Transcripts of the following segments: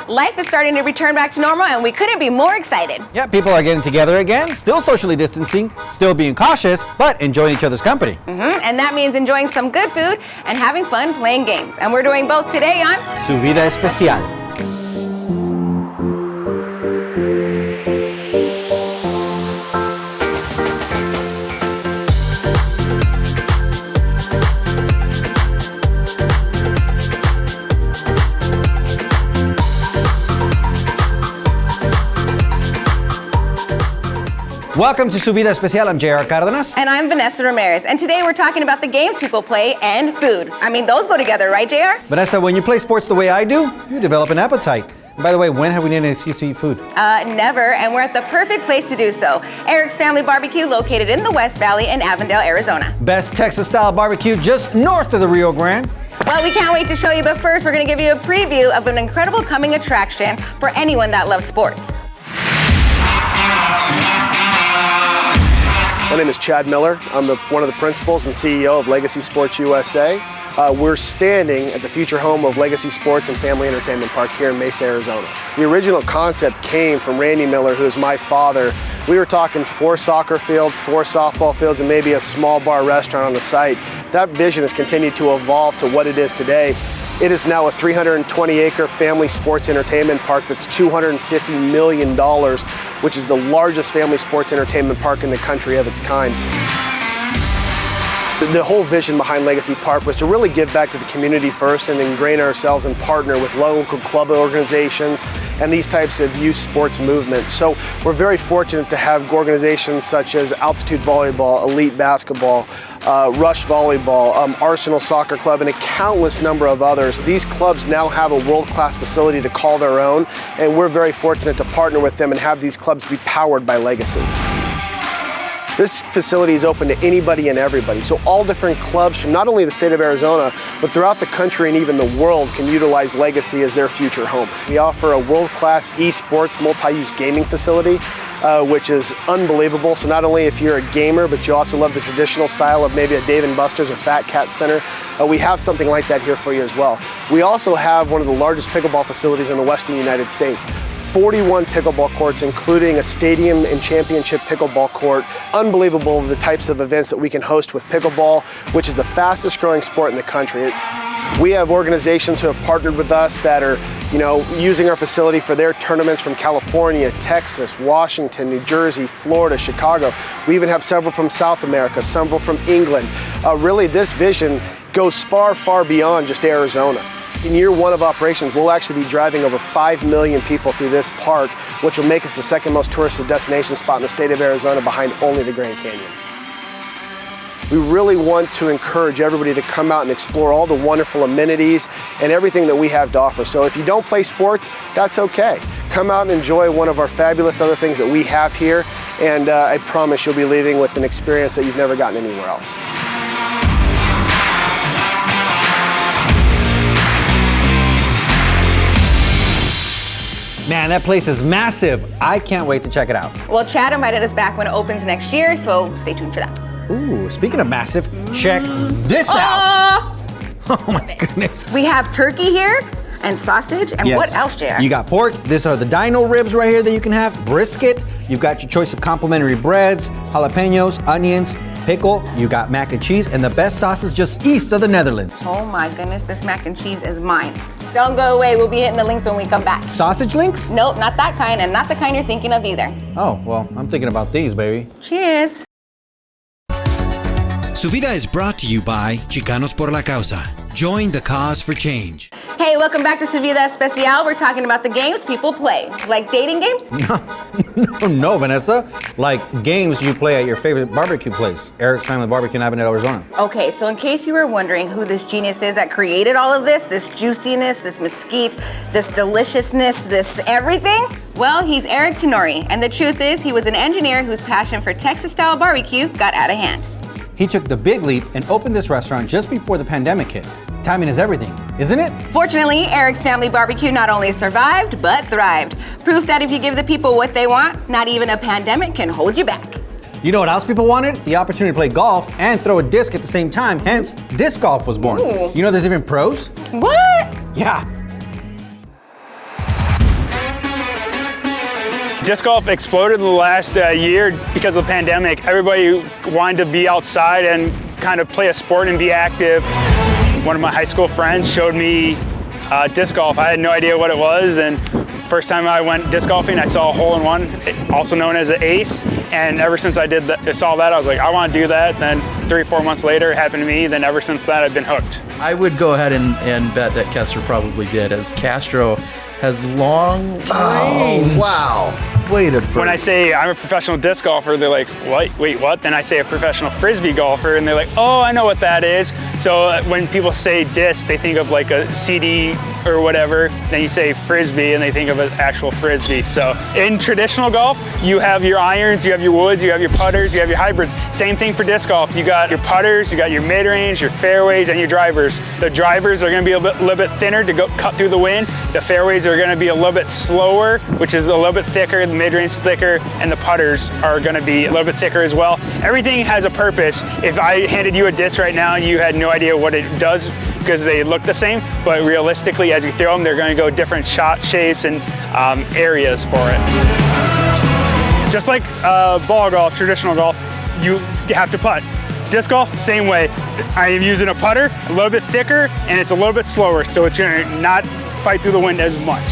Life is starting to return back to normal, and we couldn't be more excited. Yeah, people are getting together again, still socially distancing, still being cautious, but enjoying each other's company. And that means enjoying some good food and having fun playing games. And we're doing both today on Suvida Especial. Welcome to Suvida Especial. I'm JR Cardenas. And I'm Vanessa Ramirez. And today we're talking about the games people play and food. I mean, those go together, right, JR? Vanessa, when you play sports the way I do, you develop an appetite. And by the way, when have we needed an excuse to eat food? Never, and we're at the perfect place to do so. Eric's Family Barbecue, located in the West Valley in Avondale, Arizona. Best Texas-style barbecue just north of the Rio Grande. Well, we can't wait to show you, but first we're going to give you a preview of an incredible coming attraction for anyone that loves sports. My name is Chad Miller. I'm one of the principals and CEO of Legacy Sports USA. We're standing at the future home of Legacy Sports and Family Entertainment Park here in Mesa, Arizona. The original concept came from Randy Miller, who is my father. We were talking 4 soccer fields, 4 softball fields, and maybe a small bar restaurant on the site. That vision has continued to evolve to what it is today. It is now a 320-acre family sports entertainment park that's $250 million, which is the largest family sports entertainment park in the country of its kind. The whole vision behind Legacy Park was to really give back to the community first and ingrain ourselves and partner with local club organizations and these types of youth sports movements. So we're very fortunate to have organizations such as Altitude Volleyball, Elite Basketball, Rush Volleyball, Arsenal Soccer Club, and a countless number of others. These clubs now have a world-class facility to call their own, and we're very fortunate to partner with them and have these clubs be powered by Legacy. This facility is open to anybody and everybody, so all different clubs from not only the state of Arizona, but throughout the country and even the world can utilize Legacy as their future home. We offer a world-class esports multi-use gaming facility, which is unbelievable. So not only if you're a gamer, but you also love the traditional style of maybe a Dave & Buster's or Fat Cat Center, we have something like that here for you as well. We also have one of the largest pickleball facilities in the Western United States. 41 pickleball courts, including a stadium and championship pickleball court. Unbelievable the types of events that we can host with pickleball, which is the fastest growing sport in the country. We have organizations who have partnered with us that are, using our facility for their tournaments from California, Texas, Washington, New Jersey, Florida, Chicago. We even have several from South America, several from England. Really, this vision goes far, far beyond just Arizona. In year 1 of operations, we'll actually be driving over 5 million people through this park, which will make us the second most touristed destination spot in the state of Arizona, behind only the Grand Canyon. We really want to encourage everybody to come out and explore all the wonderful amenities and everything that we have to offer. So if you don't play sports, that's okay. Come out and enjoy one of our fabulous other things that we have here, and I promise you'll be leaving with an experience that you've never gotten anywhere else. Man, that place is massive. I can't wait to check it out. Well, Chad invited us back when it opens next year, so stay tuned for that. Ooh, speaking of massive, check this out. Oh my goodness. We have turkey here and sausage, and what else, JR? You got pork. These are the dino ribs right here that you can have. Brisket. You've got your choice of complimentary breads, jalapenos, onions, pickle. You got mac and cheese, and the best sauces just east of the Netherlands. Oh my goodness, this mac and cheese is mine. Don't go away, we'll be hitting the links when we come back. Sausage links? Nope, not that kind, and not the kind you're thinking of either. Oh, well, I'm thinking about these, baby. Cheers. Suvida is brought to you by Chicanos por la Causa. Join the cause for change. Hey, welcome back to Suvida Especial. We're talking about the games people play. Like dating games? No, Vanessa. Like games you play at your favorite barbecue place, Eric's Family Barbecue in Avondale, Arizona. Okay, so in case you were wondering who this genius is that created all of this juiciness, this mesquite, this deliciousness, this everything, well, he's Eric Tenori. And the truth is, he was an engineer whose passion for Texas-style barbecue got out of hand. He took the big leap and opened this restaurant just before the pandemic hit. Timing is everything, isn't it? Fortunately, Eric's Family Barbecue not only survived, but thrived. Proof that if you give the people what they want, not even a pandemic can hold you back. You know what else people wanted? The opportunity to play golf and throw a disc at the same time, hence disc golf was born. Ooh. You know there's even pros? What? Yeah. Disc golf exploded in the last year because of the pandemic. Everybody wanted to be outside and kind of play a sport and be active. One of my high school friends showed me disc golf. I had no idea what it was, and first time I went disc golfing, I saw a hole-in-one, also known as an ace, and ever since I saw that, I was like, I want to do that. Then 3 or 4 months later, it happened to me. Then ever since that, I've been hooked. I would go ahead and bet that Kester probably did, as Castro has long range. Oh, wow. Wait a When I say I'm a professional disc golfer, they're like, what? Wait, what? Then I say a professional frisbee golfer, and they're like, oh, I know what that is. So when people say disc, they think of like a CD or whatever. Then you say frisbee, and they think of an actual frisbee. So in traditional golf, you have your irons, you have your woods, you have your putters, you have your hybrids. Same thing for disc golf. You got your putters, you got your mid-range, your fairways, and your drivers. The drivers are going to be a little bit thinner to cut through the wind. The fairways are going to be a little bit slower, which is a little bit thicker. The mid-range thicker, and the putters are going to be a little bit thicker as well. Everything has a purpose. If I handed you a disc right now, you had no idea what it does because they look the same, but realistically, as you throw them, they're going to go different shot shapes and areas for it. Just like ball golf, traditional golf, you have to putt. Disc golf, same way. I am using a putter, a little bit thicker, and it's a little bit slower, so it's going to not fight through the wind as much.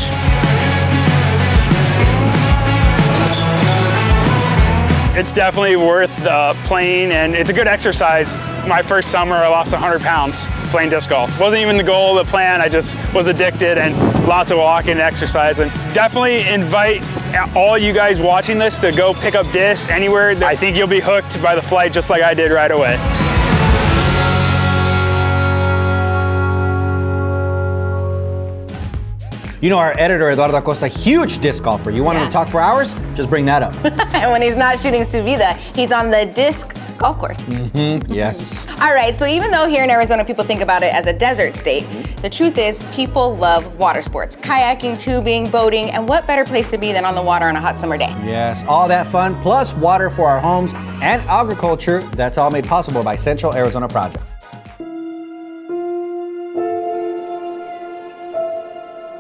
It's definitely worth playing, and it's a good exercise. My first summer, I lost 100 pounds playing disc golf. It wasn't even the goal, the plan. I just was addicted, and lots of walking and exercise. And definitely invite all you guys watching this to go pick up discs anywhere. I think you'll be hooked by the flight just like I did right away. You know, our editor, Eduardo Acosta, huge disc golfer. You want him to talk for hours? Just bring that up. And when he's not shooting Suvida, he's on the disc golf course. Yes. All right, so even though here in Arizona people think about it as a desert state, the truth is people love water sports. Kayaking, tubing, boating, and what better place to be than on the water on a hot summer day? Yes, all that fun, plus water for our homes and agriculture. That's all made possible by Central Arizona Project.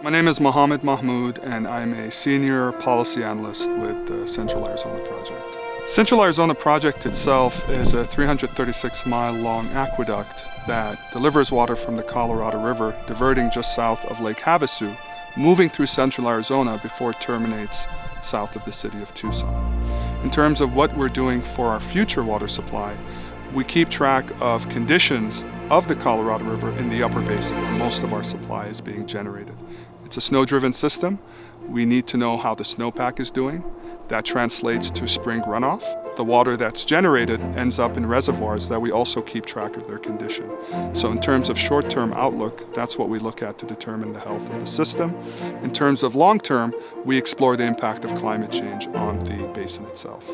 My name is Mohammed Mahmoud, and I'm a senior policy analyst with the Central Arizona Project. Central Arizona Project itself is a 336-mile-long aqueduct that delivers water from the Colorado River, diverting just south of Lake Havasu, moving through Central Arizona before it terminates south of the city of Tucson. In terms of what we're doing for our future water supply, we keep track of conditions of the Colorado River in the upper basin, where most of our supply is being generated. It's a snow-driven system. We need to know how the snowpack is doing. That translates to spring runoff. The water that's generated ends up in reservoirs that we also keep track of their condition. So in terms of short-term outlook, that's what we look at to determine the health of the system. In terms of long-term, we explore the impact of climate change on the basin itself.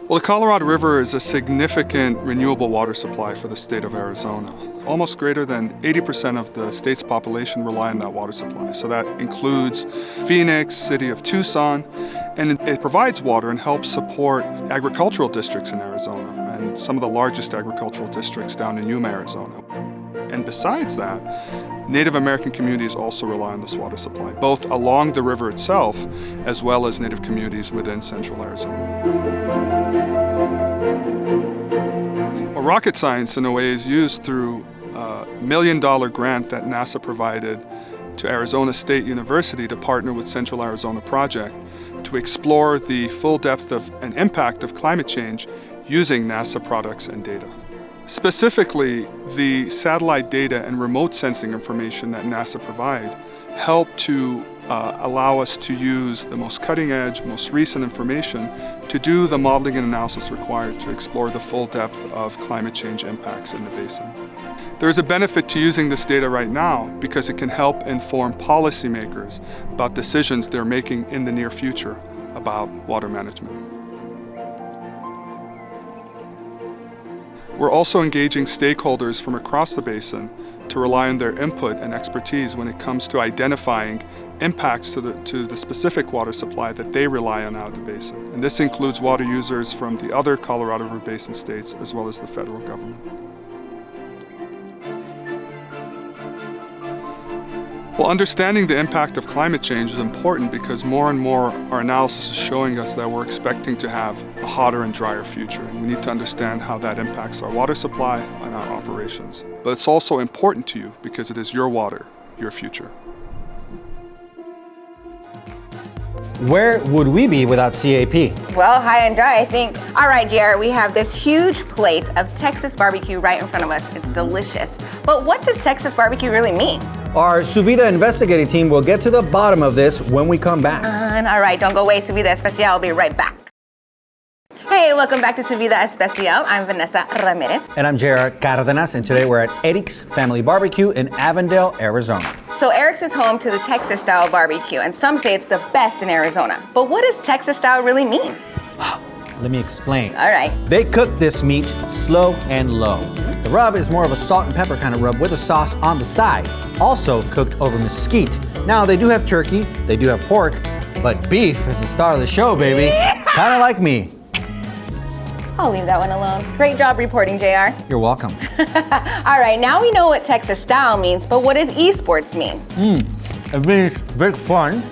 Well, the Colorado River is a significant renewable water supply for the state of Arizona. Almost greater than 80% of the state's population rely on that water supply. So that includes Phoenix, city of Tucson, and it provides water and helps support agricultural districts in Arizona and some of the largest agricultural districts down in Yuma, Arizona. And besides that, Native American communities also rely on this water supply, both along the river itself as well as Native communities within central Arizona. Well, rocket science, in a way, is used through a $1 million grant that NASA provided to Arizona State University to partner with Central Arizona Project to explore the full depth of and impact of climate change using NASA products and data. Specifically, the satellite data and remote sensing information that NASA provide help to allow us to use the most cutting-edge, most recent information to do the modeling and analysis required to explore the full depth of climate change impacts in the basin. There is a benefit to using this data right now because it can help inform policymakers about decisions they're making in the near future about water management. We're also engaging stakeholders from across the basin to rely on their input and expertise when it comes to identifying impacts to the specific water supply that they rely on out of the basin. And this includes water users from the other Colorado River Basin states as well as the federal government. Well, understanding the impact of climate change is important because more and more our analysis is showing us that we're expecting to have a hotter and drier future, and we need to understand how that impacts our water supply and our operations. But it's also important to you because it is your water, your future. Where would we be without CAP? Well, high and dry, I think. All right, JR, we have this huge plate of Texas barbecue right in front of us. It's delicious. But what does Texas barbecue really mean? Our Suvida investigating team will get to the bottom of this when we come back. All right, don't go away, Suvida Especial. I'll be right back. Hey, welcome back to Suvida Especial. I'm Vanessa Ramirez. And I'm JR Cardenas, and today we're at Eric's Family Barbecue in Avondale, Arizona. So Eric's is home to the Texas-style barbecue, and some say it's the best in Arizona. But what does Texas-style really mean? Let me explain. All right. They cook this meat slow and low. The rub is more of a salt and pepper kind of rub with a sauce on the side, also cooked over mesquite. Now, they do have turkey, they do have pork, but beef is the star of the show, baby. Kind of like me. I'll leave that one alone. Great job reporting, JR. You're welcome. All right, now we know what Texas style means, but what does esports mean? It means big fun.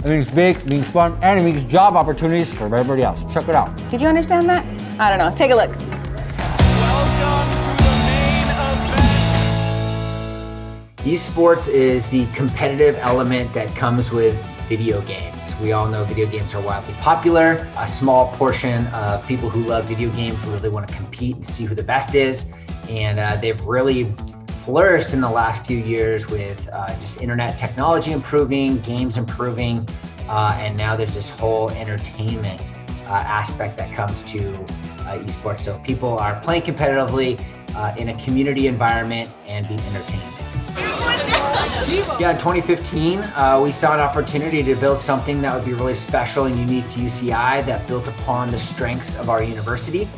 It means big, it means fun, and it means job opportunities for everybody else. Check it out. Did you understand that? I don't know. Take a look. Esports is the competitive element that comes with video games. We all know video games are wildly popular. A small portion of people who love video games really want to compete and see who the best is. And they've really flourished in the last few years with just internet technology improving, games improving, and now there's this whole entertainment aspect that comes to esports. So people are playing competitively in a community environment and being entertained. Yeah, in 2015, we saw an opportunity to build something that would be really special and unique to UCI that built upon the strengths of our university.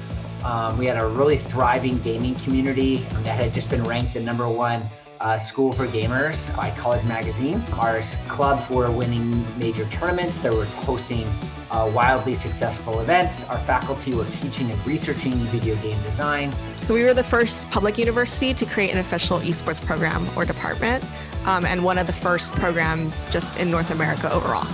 We had a really thriving gaming community that had just been ranked the #1 school for gamers by College Magazine. Our clubs were winning major tournaments. They were hosting wildly successful events. Our faculty were teaching and researching video game design. So we were the first public university to create an official esports program or department, and one of the first programs just in North America overall.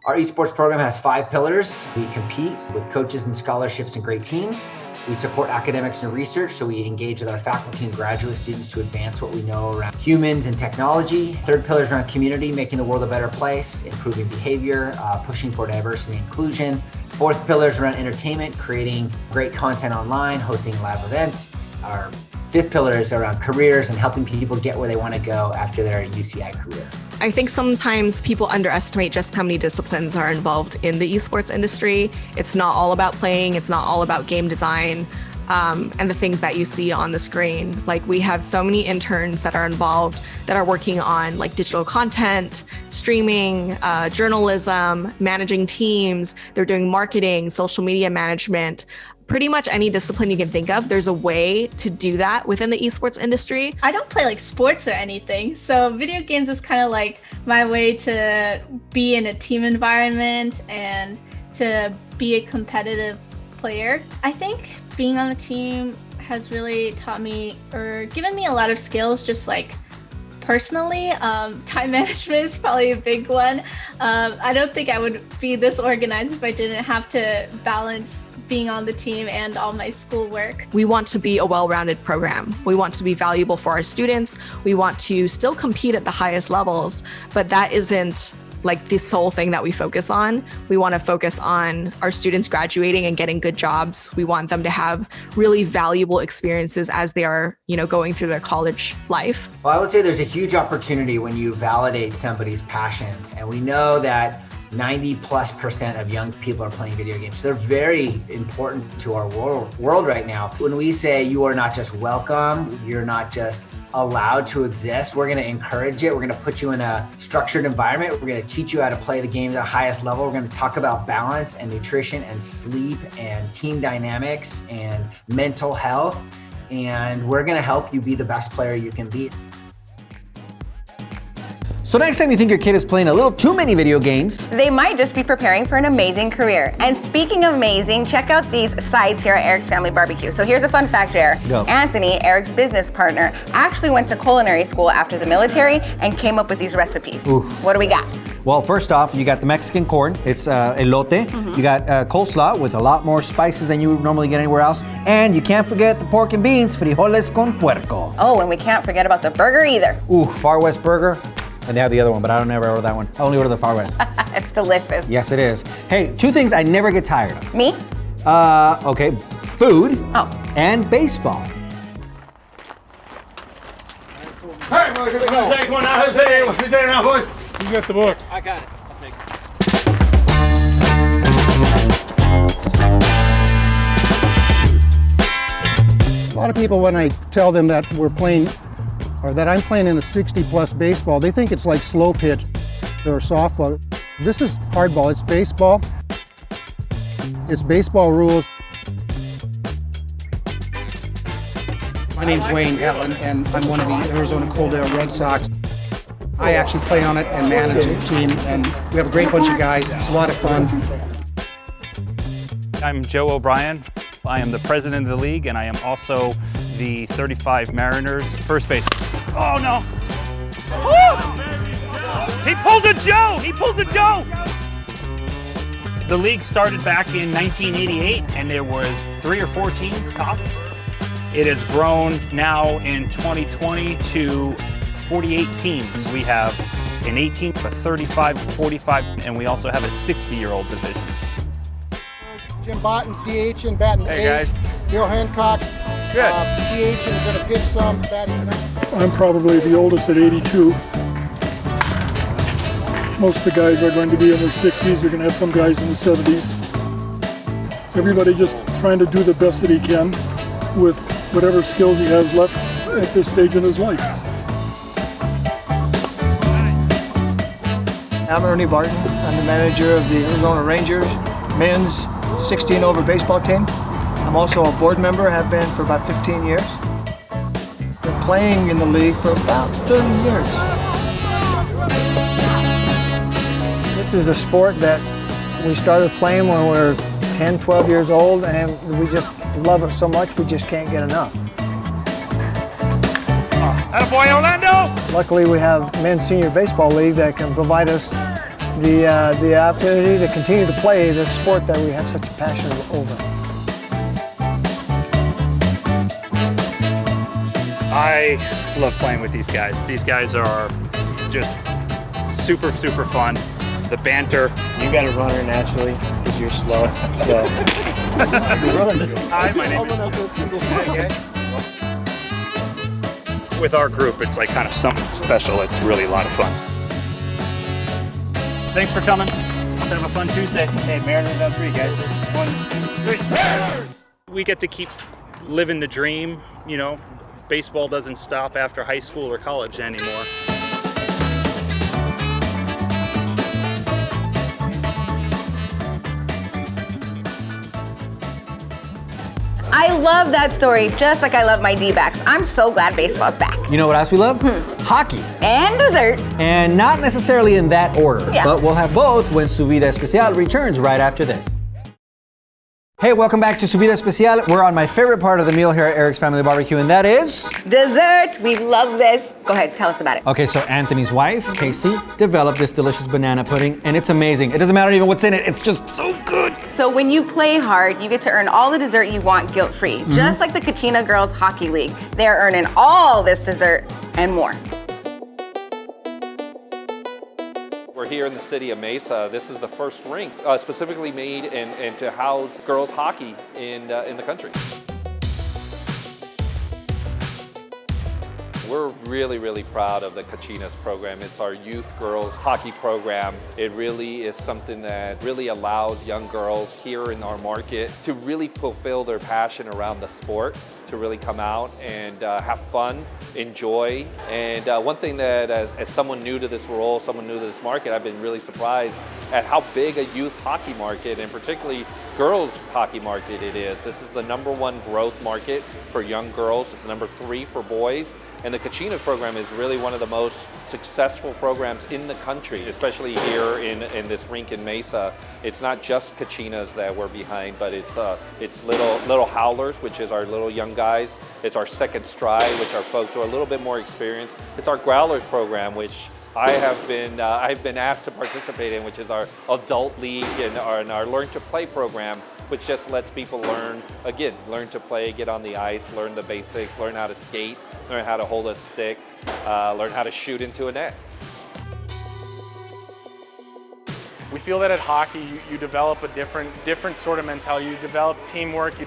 Our esports program has 5 pillars. We compete with coaches and scholarships and great teams. We support academics and research, so we engage with our faculty and graduate students to advance what we know around humans and technology. Third pillar is around community, making the world a better place, improving behavior, pushing for diversity and inclusion. Fourth pillar is around entertainment, creating great content online, hosting live events. Our fifth pillar is around careers and helping people get where they want to go after their UCI career. I think sometimes people underestimate just how many disciplines are involved in the esports industry. It's not all about playing, it's not all about game design, and the things that you see on the screen. Like, we have so many interns that are involved that are working on like digital content, streaming, journalism, managing teams. They're doing marketing, social media management. Pretty much any discipline you can think of, there's a way to do that within the esports industry. I don't play like sports or anything, so video games is kind of like my way to be in a team environment and to be a competitive player. I think being on the team has really taught me or given me a lot of skills, just like personally. Time management is probably a big one. I don't think I would be this organized if I didn't have to balance being on the team and all my schoolwork. We want to be a well-rounded program. We want to be valuable for our students. We want to still compete at the highest levels, but that isn't like the sole thing that we focus on. We want to focus on our students graduating and getting good jobs. We want them to have really valuable experiences as they are, going through their college life. Well, I would say there's a huge opportunity when you validate somebody's passions, and we know that 90+% of young people are playing video games. So they're very important to our world right now. When we say you are not just welcome, you're not just allowed to exist, we're going to encourage it. We're going to put you in a structured environment. We're going to teach you how to play the games at the highest level. We're going to talk about balance and nutrition and sleep and team dynamics and mental health. And we're going to help you be the best player you can be. So next time you think your kid is playing a little too many video games, they might just be preparing for an amazing career. And speaking of amazing, check out these sides here at Eric's Family Barbecue. So here's a fun fact, Eric. Go. Anthony, Eric's business partner, actually went to culinary school after the military and came up with these recipes. Ooh. What do we got? Well, first off, you got the Mexican corn. It's elote. You got coleslaw with a lot more spices than you would normally get anywhere else. And you can't forget the pork and beans, frijoles con puerco. Oh, and we can't forget about the burger either. Ooh, Far West burger. And they have the other one, but I don't ever order that one. I only order the Far West. It's delicious. Yes, it is. Hey, two things I never get tired of. Me? Okay, food and baseball. Hey, boys, come on. Take one now. Who's sitting now, boys? You got the book. I got it. I'll take it. A lot of people, when I tell them that we're playing, or that I'm playing in a 60-plus baseball, they think it's like slow pitch or softball. This is hardball. It's baseball. It's baseball rules. My name's Wayne Ellen, and I'm one of the Arizona Coaldale Red Sox. I actually play on it and manage a team, and we have a great bunch of guys. It's a lot of fun. I'm Joe O'Brien. I am the president of the league, and I am also the 35 Mariners first baseman. Oh no! Woo! He pulled a Joe! He pulled a Joe! The league started back in 1988, and there was 3 or 4 teams tops. It has grown now in 2020 to 48 teams. We have an 18, a 35, 45, and we also have a 60-year-old division. Jim Botton's DH and batting Hey, 8. guys. Bill Hancock, Good. DH and going to pitch some, batting 9. I'm probably the oldest at 82. Most of the guys are going to be in their 60s. You're going to have some guys in the 70s. Everybody just trying to do the best that he can with whatever skills he has left at this stage in his life. I'm Ernie Barton. I'm the manager of the Arizona Rangers men's 16 over baseball team. I'm also a board member, have been for about 15 years. Been playing in the league for about 30 years. This is a sport that we started playing when we were 10, 12 years old, and we just love it so much we just can't get enough. Attaboy, Orlando! Luckily, we have men's senior baseball league that can provide us the opportunity to continue to play this sport that we have such a passion over. I love playing with these guys. These guys are just super, super fun. The banter. You got a runner naturally because you're slow. So. Hi, my name is. With our group, it's like kind of something special. It's really a lot of fun. Thanks for coming. Let's have a fun Tuesday. Hey, Mariners on 3, guys. 1, 2, 3. We get to keep living the dream, you know. Baseball doesn't stop after high school or college anymore. I love that story, just like I love my D-backs. I'm so glad baseball's back. You know what else we love? Hockey. And dessert. And not necessarily in that order, Yeah. but we'll have both when Suvida Especial returns right after this. Hey, welcome back to Suvida Especial. We're on my favorite part of the meal here at Eric's Family Barbecue, and that is... Dessert. We love this. Go ahead, tell us about it. Okay, so Anthony's wife, Casey, developed this delicious banana pudding, and it's amazing. It doesn't matter even what's in it. It's just so good. So when you play hard, you get to earn all the dessert you want guilt-free. Just like the Kachina Girls Hockey League. They're earning all this dessert and more. We're here in the city of Mesa. This is the first rink specifically made and to house girls hockey in the country. We're really, really proud of the Kachinas program. It's our youth girls hockey program. It really is something that really allows young girls here in our market to really fulfill their passion around the sport, to really come out and have fun, enjoy. And one thing that as someone new to this role, someone new to this market, I've been really surprised at how big a youth hockey market, and particularly girls hockey market it is. This is the #1 growth market for young girls. It's #3 for boys. And the Cachinas program is really one of the most successful programs in the country, especially here in this rink in Mesa. It's not just Cachinas that we're behind, but it's little howlers, which is our little young guys. It's our second stride, which are folks who are a little bit more experienced. It's our growlers program, which I've been asked to participate in, which is our adult league and our Learn to Play program, which just lets people learn to play, get on the ice, learn the basics, learn how to skate, learn how to hold a stick, learn how to shoot into a net. We feel that at hockey, you develop a different sort of mentality. You develop teamwork, you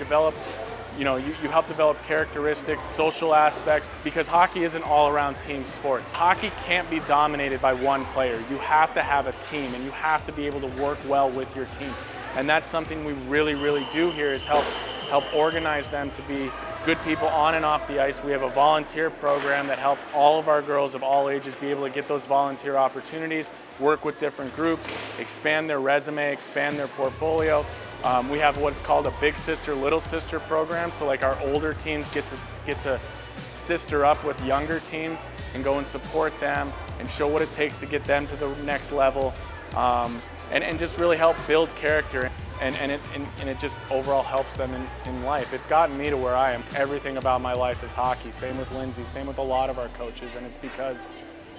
help develop characteristics, social aspects, because hockey isn't all around team sport. Hockey can't be dominated by one player. You have to have a team, and you have to be able to work well with your team. And that's something we really, really do here, is help organize them to be good people on and off the ice. We have a volunteer program that helps all of our girls of all ages be able to get those volunteer opportunities, work with different groups, expand their resume, expand their portfolio. We have what's called a big sister, little sister program. So like our older teams get to sister up with younger teams and go and support them and show what it takes to get them to the next level. And just really help build character, and it just overall helps them in life. It's gotten me to where I am. Everything about my life is hockey. Same with Lindsay, same with a lot of our coaches, and it's because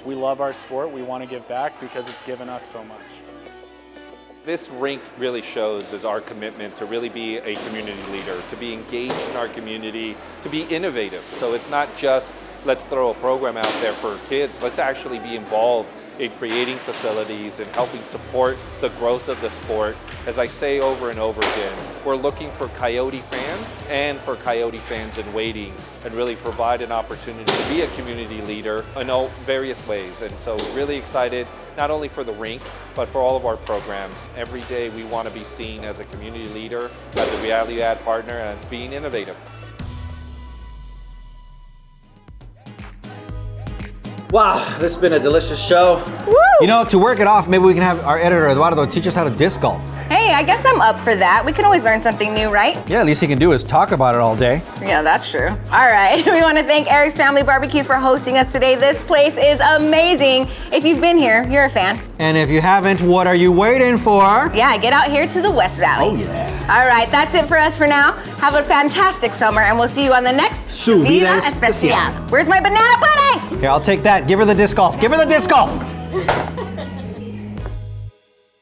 we love our sport. We want to give back because it's given us so much. This rink really shows is our commitment to really be a community leader, to be engaged in our community, to be innovative. So it's not just let's throw a program out there for kids, let's actually be involved in creating facilities and helping support the growth of the sport. As I say over and over again, we're looking for Coyote fans and for Coyote fans in waiting, and really provide an opportunity to be a community leader in all various ways. And so we're really excited, not only for the rink, but for all of our programs. Every day we want to be seen as a community leader, as a value add partner, and as being innovative. Wow, this has been a delicious show. Woo! You know, to work it off, maybe we can have our editor, Eduardo, teach us how to disc golf. Hey, I guess I'm up for that. We can always learn something new, right? Yeah, least he can do is talk about it all day. Yeah, that's true. All right, we want to thank Eric's Family Barbecue for hosting us today. This place is amazing. If you've been here, you're a fan. And if you haven't, what are you waiting for? Yeah, get out here to the West Valley. Oh, yeah. All right, that's it for us for now. Have a fantastic summer, and we'll see you on the next Suvida Especial. Where's my banana pudding? Here, I'll take that. Give her the disc golf. Give her the disc golf.